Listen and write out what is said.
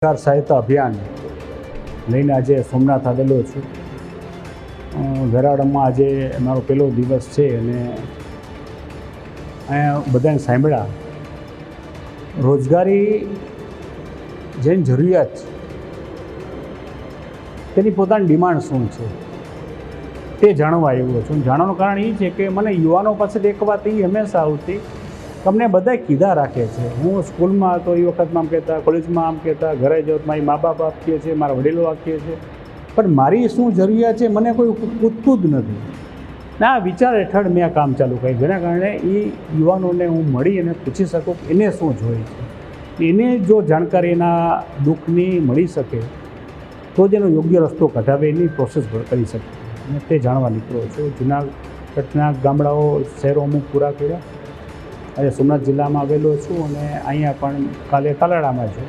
સરકાર સહાયતા અભિયાન લઈને આજે સોમનાથ આવેલો છું. વેરાવળમાં આજે મારો પહેલો દિવસ છે અને અહીંયા બધાને સાંભળ્યા રોજગારી જેની જરૂરિયાત છે તેની પોતાની ડિમાન્ડ શું છે તે જાણવા આવ્યો છું. જાણવાનું કારણ એ છે કે મને યુવાનો પાસેથી એક વાત એ હંમેશા આવતી, તમને બધા કીધા રાખે છે. હું સ્કૂલમાં હતો એ વખતમાં આમ કહેતા, કોલેજમાં આમ કહેતા, ઘરે જાઉં મારી મા બાપ આપ કહે છે, મારા વડીલો આપ કહે છે, પણ મારી શું જરૂરિયાત છે મને કોઈ પૂછતું જ નથી. ને આ વિચાર હેઠળ મેં આ કામ ચાલુ કર્યું, જેના કારણે એ યુવાનોને હું મળી અને પૂછી શકું કે એને શું જોઈએ છે. એને જો જાણકારી એના દુઃખની મળી શકે તો જ એનો યોગ્ય રસ્તો કઢાવે એની પ્રોસેસ કરી શકે. અને તે જાણવા નીકળ્યો છું. જૂનાગઢના ગામડાઓ શહેરો અમુક પૂરા કર્યા. આજે સોમનાથ જિલ્લામાં આવેલો છું અને અહીંયા પણ કાલે તાલાળામાં છું.